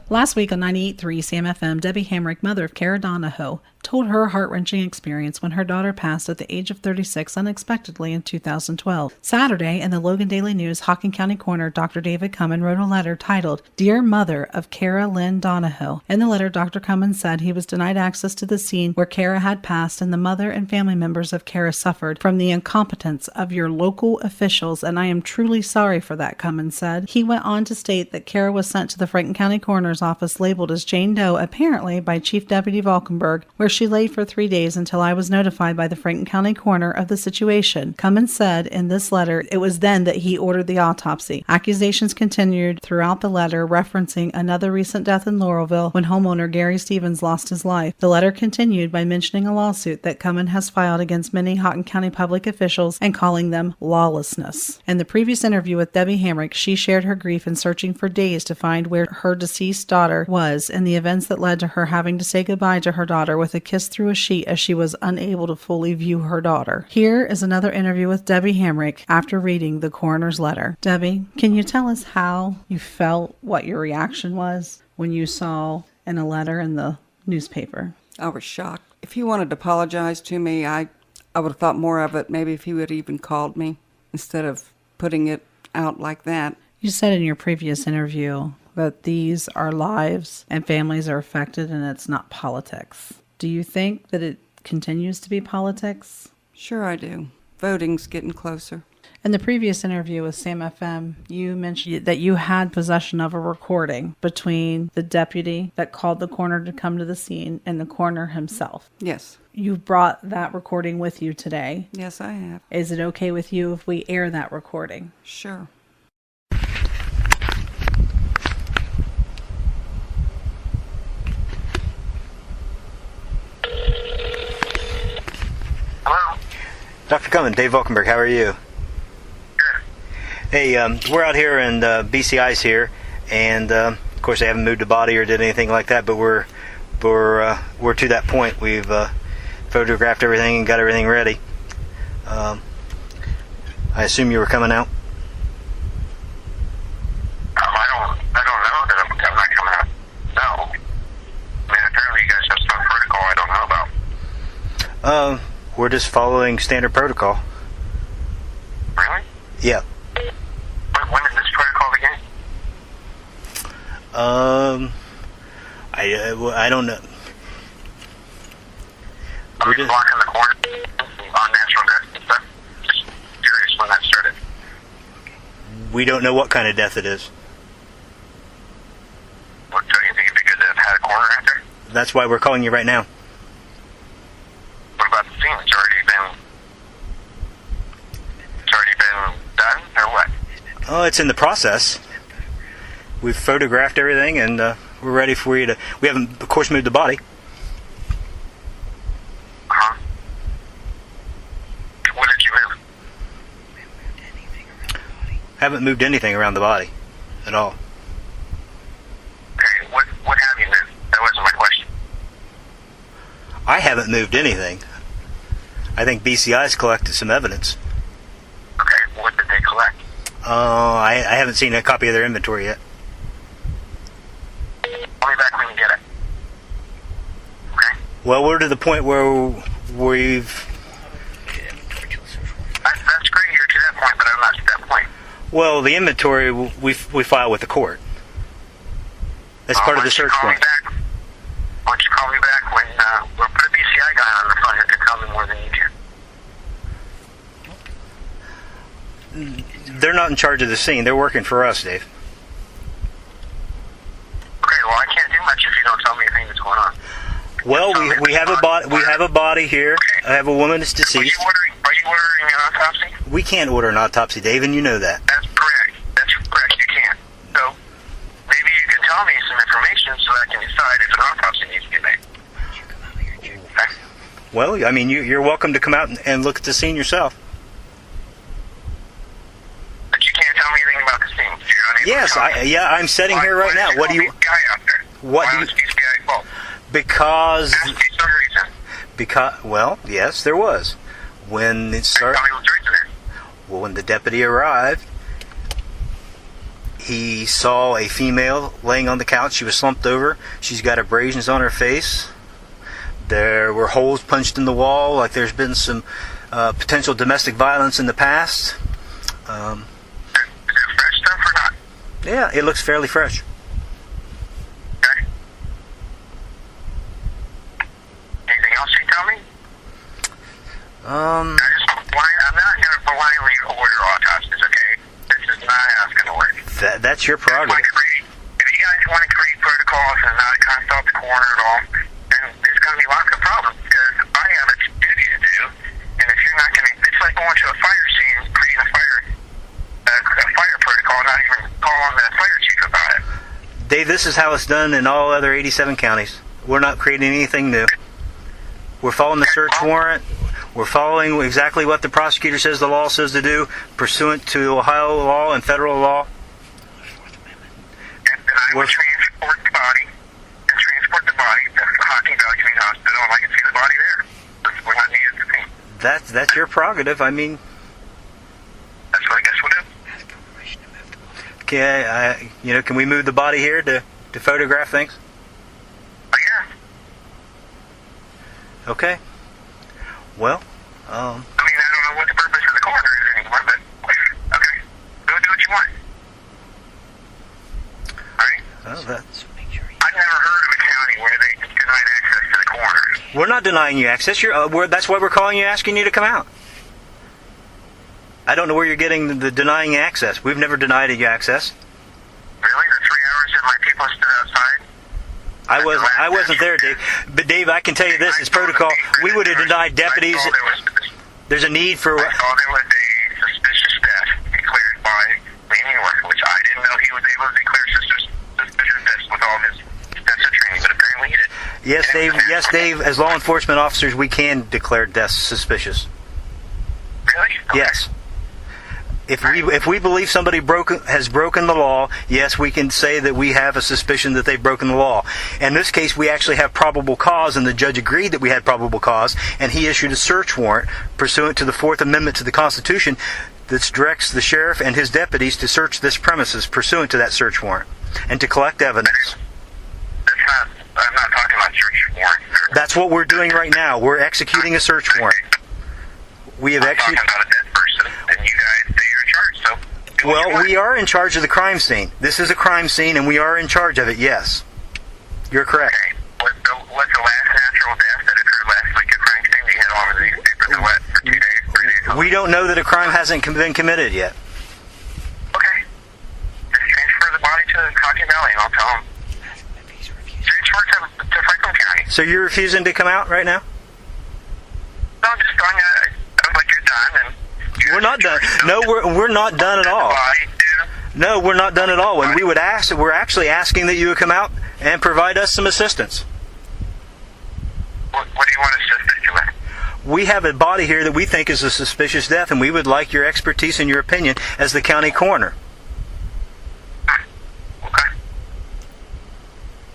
Last week on 98.3 Sam FM, Debbie Hamrick, mother of Kara Donahoe, told her heart-wrenching experience when her daughter passed at the age of 36 unexpectedly in 2012. Saturday, in the Logan Daily News, Hocking County Coroner Dr. David Cummin wrote a letter titled, Dear Mother of Kara Lynn Donahoe. In the letter, Dr. Cummin said he was denied access to the scene where Kara had passed, and the mother and family members of Kara suffered from the incompetence of your local officials, and I am truly sorry for that, Cummin said. He went on to state that Kara was sent to the Franklin County Coroner's Office labeled as Jane Doe, apparently by Chief Deputy Valkenburg, where she lay for 3 days until I was notified by the Franklin County Coroner of the situation. Cummins said in this letter it was then that he ordered the autopsy. Accusations continued throughout the letter, referencing another recent death in Laurelville when homeowner Gary Stevens lost his life. The letter continued by mentioning a lawsuit that Cummins has filed against many Hocking County public officials and calling them lawlessness. In the previous interview with Debbie Hamrick, she shared her grief in searching for days to find where her deceased daughter was and the events that led to her having to say goodbye to her daughter with a kiss through a sheet as she was unable to fully view her daughter. Here is another interview with Debbie Hamrick after reading the coroner's letter. Debbie, can you tell us how you felt, what your reaction was when you saw in a letter in the newspaper? I was shocked. If he wanted to apologize to me, I would have thought more of it. Maybe if he would have even called me instead of putting it out like that. You said in your previous interview that these are lives and families are affected and it's not politics. Do you think that it continues to be politics? Sure I do. Voting's getting closer. In the previous interview with Sam FM, you mentioned that you had possession of a recording between the deputy that called the coroner to come to the scene and the coroner himself. Yes. You brought that recording with you today. Yes, I have. Is it okay with you if we air that recording? Sure. Hello? Dr. Cummin, Dave Valkenburg, how are you? Good. Hey, we're out here and BCI's here, and of course they haven't moved the body or did anything like that, but we're to that point. We've photographed everything and got everything ready. I assume you were coming out? I don't know that I'm not coming out. No. I mean, apparently you guys have some protocol I don't know about. We're just following standard protocol. Really? Yeah. When did this protocol begin? I don't know. Are we blocking the corner on natural death and stuff? Just curious when that started. We don't know what kind of death it is. What, don't you think it'd be good to have had a corner out there? That's why we're calling you right now. What about the scene? It's already been done, or what? Oh, it's in the process. We've photographed everything, and we're ready for you to... We haven't, of course, moved the body. Uh-huh. What did you move? Haven't moved anything around the body at all. Okay, what have you moved? That wasn't my question. I haven't moved anything. I think BCI's collected some evidence. Okay, what did they collect? I haven't seen a copy of their inventory yet. Call me back when you get it. Okay? Well, we're to the point where we've... That's great you're to that point, but I'm not to that point. Well, the inventory we file with the court. That's part of the search warrant. Why don't you call me back when we'll put a BCI guy on the phone who could come in more than you do. They're not in charge of the scene. They're working for us, Dave. Okay, well I can't do much if you don't tell me anything that's going on. Well, we have a body. We have a body here. Okay. I have a woman that's deceased. Are you ordering an autopsy? We can't order an autopsy, Dave, and you know that. That's correct. That's correct. You can't. So maybe you can tell me some information so I can decide if an autopsy needs to be made. Okay. Well, I mean, you're welcome to come out and look at the scene yourself. But you can't tell me anything about the scene. You're unable Yes, to tell me. I'm sitting here right now. What do you? Guy out there. What Why do you? was BCI fault? Because Ask me some reason. well, yes, there was. When it started, Tell me what's the reason there. well, when the deputy arrived, He saw a female laying on the couch. She was slumped over. She's got abrasions on her face. There were holes punched in the wall, like there's been some potential domestic violence in the past. Is it fresh stuff or not? Yeah, it looks fairly fresh. Okay. Anything else you tell me? I'm not going to blindly order autopsies, okay? This is not how it's going to work. That's your prerogative. If you guys want to create protocols and not consult the coroner at all, then there's going to be lots of problems because I have a duty to do. And if you're not going to, it's like going to a fire scene, creating a fire protocol, not even calling the fire chief about it. Dave, this is how it's done in all other 87 counties. We're not creating anything new. We're following the search warrant. We're following exactly what the prosecutor says the law says to do, pursuant to Ohio law and federal law. And then I would transport the body to Hocking Valley Community Hospital, and I can see the body there. We're not needed to see. That's your prerogative. I mean, That's what I guess we'll do. okay, can we move the body here to photograph things? Oh, yeah. Okay. Well, I mean, I don't know what the purpose of the coroner is anymore, but okay. Go do what you want. Alright? well, that's... I've never heard of a county where they denied access to the coroner. We're not denying you access. That's why we're calling you, asking you to come out. I don't know where you're getting the denying access. We've never denied you access. Really? The 3 hours that my people stood outside? I wasn't there, Dave. But Dave, I can tell you this: it's protocol. We would have denied deputies. There's a need for. I saw there was a suspicious death declared by Lee York, which I didn't know he was able to declare suspicious deaths with all his extensive training, but apparently he did. Yes, Dave. Yes, Dave. As law enforcement officers, we can declare deaths suspicious. Really? Okay. Yes. If we believe somebody has broken the law, yes, we can say that we have a suspicion that they've broken the law. In this case, we actually have probable cause, and the judge agreed that we had probable cause, and he issued a search warrant pursuant to the Fourth Amendment to the Constitution that directs the sheriff and his deputies to search this premises pursuant to that search warrant and to collect evidence. I'm not talking about search warrant. That's what we're doing right now. We're executing a search warrant. We have I'm talking executed. about a dead person, and you guys say you're in charge, so do what you Well, want. we are in charge of the crime scene. This is a crime scene, and we are in charge of it, yes. You're correct. Okay. What's the last natural death that occurred last week at crime scene? They had all over the newspaper for 2 days, 3 days. We don't know that a crime hasn't been committed yet. Okay. Just transfer the body to Hocking Valley, and I'll tell them. Transfer it to Franklin County. So you're refusing to come out right now? No, I'm just going like you're done, and We're not done. No, we're not done at all. No, we're not done at all. When we would ask, we're actually asking that you would come out and provide us some assistance. What do you want assistance you with? We have a body here that we think is a suspicious death, and we would like your expertise and your opinion as the county coroner. Okay.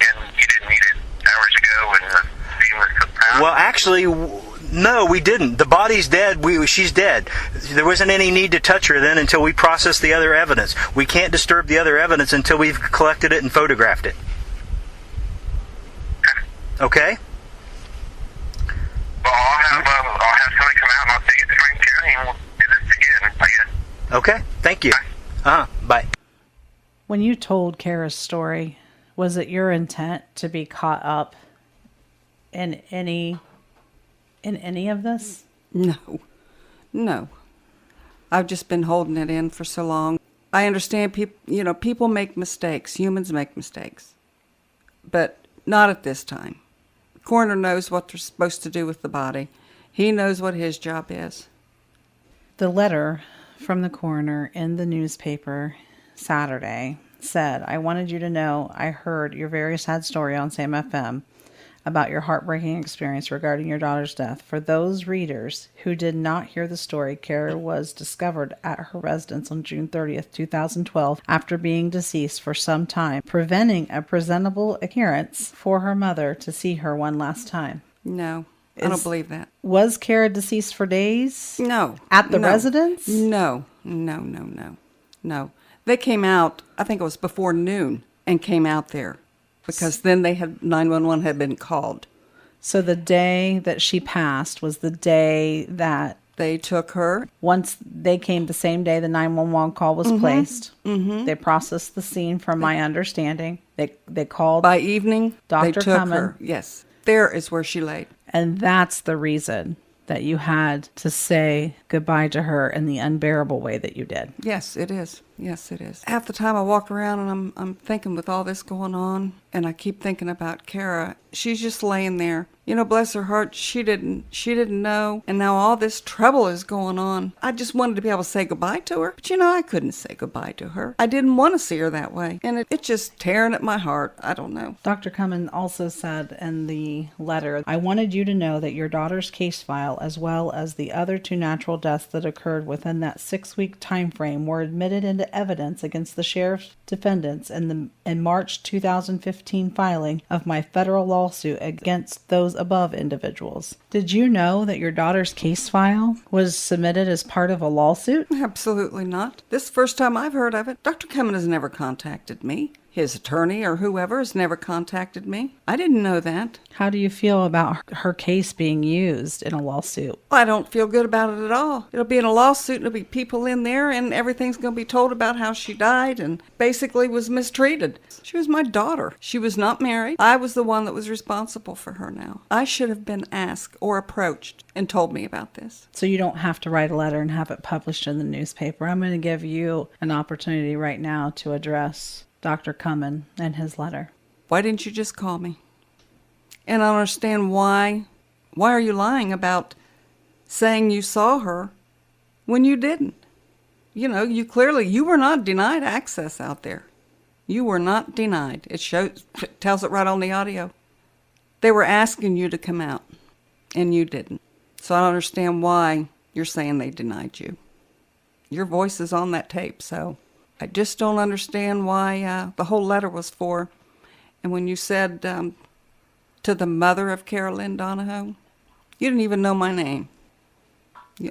And you didn't need it hours ago when the scene was put down? Well, actually, no, we didn't. The body's dead. She's dead. There wasn't any need to touch her then until we processed the other evidence. We can't disturb the other evidence until we've collected it and photographed it. Okay? Well, I'll have somebody come out and I'll take it to Franklin County and we'll do this again, I guess. Okay. Thank you. Bye. When you told Kara's story, was it your intent to be caught up in any of this? No. I've just been holding it in for so long. I understand people make mistakes. Humans make mistakes. But not at this time. The coroner knows what they're supposed to do with the body. He knows what his job is. The letter from the coroner in the newspaper Saturday said, "I wanted you to know I heard your very sad story on Sam FM about your heartbreaking experience regarding your daughter's death. For those readers who did not hear the story, Kara was discovered at her residence on June 30th, 2012, after being deceased for some time, preventing a presentable appearance for her mother to see her one last time." No, I don't believe that. Was Kara deceased for days? No. At the residence? No. They came out, I think it was before noon, and came out there because then 911 had been called. So the day that she passed was the day that They took her. once they came the same day the 911 call was placed. Mm-hmm. They processed the scene from my understanding. They called. By evening, they Dr. took Cummin. her. Yes. There is where she laid. And that's the reason that you had to say goodbye to her in the unbearable way that you did. Yes, it is. Yes, it is. Half the time I walk around and I'm thinking with all this going on, and I keep thinking about Kara. She's just laying there. You know, bless her heart, she didn't know, and now all this trouble is going on. I just wanted to be able to say goodbye to her, but you know, I couldn't say goodbye to her. I didn't want to see her that way, and it's just tearing at my heart. I don't know. Dr. Cummin also said in the letter, I wanted you to know that your daughter's case file, as well as the other 2 natural deaths that occurred within that 6-week time frame, were admitted into evidence against the sheriff's defendants in March 2015 filing of my federal lawsuit against those above individuals. Did you know that your daughter's case file was submitted as part of a lawsuit? Absolutely not. This is the first time I've heard of it. Dr. Cummin has never contacted me. His attorney or whoever has never contacted me. I didn't know that. How do you feel about her case being used in a lawsuit? I don't feel good about it at all. It'll be in a lawsuit and there'll be people in there and everything's going to be told about how she died and basically was mistreated. She was my daughter. She was not married. I was the one that was responsible for her now. I should have been asked or approached and told me about this. So you don't have to write a letter and have it published in the newspaper. I'm going to give you an opportunity right now to address Dr. Cummin and his letter. Why didn't you just call me? And I don't understand why. Why are you lying about saying you saw her when you didn't? You know, you were not denied access out there. You were not denied. It tells it right on the audio. They were asking you to come out, and you didn't. So I don't understand why you're saying they denied you. Your voice is on that tape, so I just don't understand why the whole letter was for. And when you said to the mother of Carolyn Donahoe, you didn't even know my name.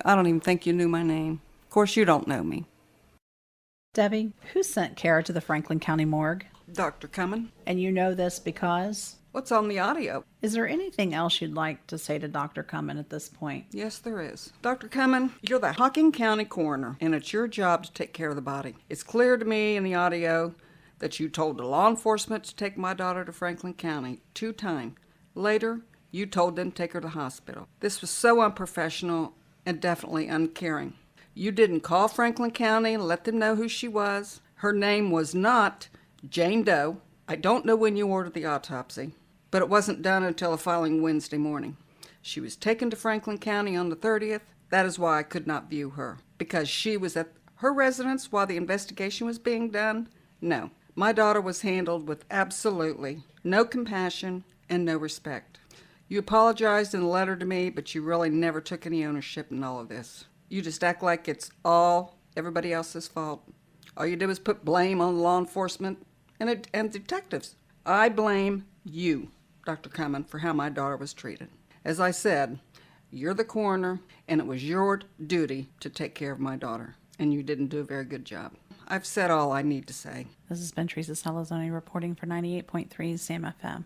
I don't even think you knew my name. Of course, you don't know me. Debbie, who sent Kara to the Franklin County morgue? Dr. Cummin. And you know this because? What's on the audio? Is there anything else you'd like to say to Dr. Cummin at this point? Yes, there is. Dr. Cummin, you're the Hocking County coroner, and it's your job to take care of the body. It's clear to me in the audio that you told the law enforcement to take my daughter to Franklin County 2 times. Later, you told them to take her to the hospital. This was so unprofessional and definitely uncaring. You didn't call Franklin County and let them know who she was. Her name was not Jane Doe. I don't know when you ordered the autopsy, but it wasn't done until the following Wednesday morning. She was taken to Franklin County on the 30th. That is why I could not view her, because she was at her residence while the investigation was being done. No, my daughter was handled with absolutely no compassion and no respect. You apologized in a letter to me, but you really never took any ownership in all of this. You just act like it's all everybody else's fault. All you did was put blame on law enforcement and detectives. I blame you, Dr. Cummin, for how my daughter was treated. As I said, you're the coroner, and it was your duty to take care of my daughter, and you didn't do a very good job. I've said all I need to say. This has been Teresa Salazone reporting for 98.3 SAM FM.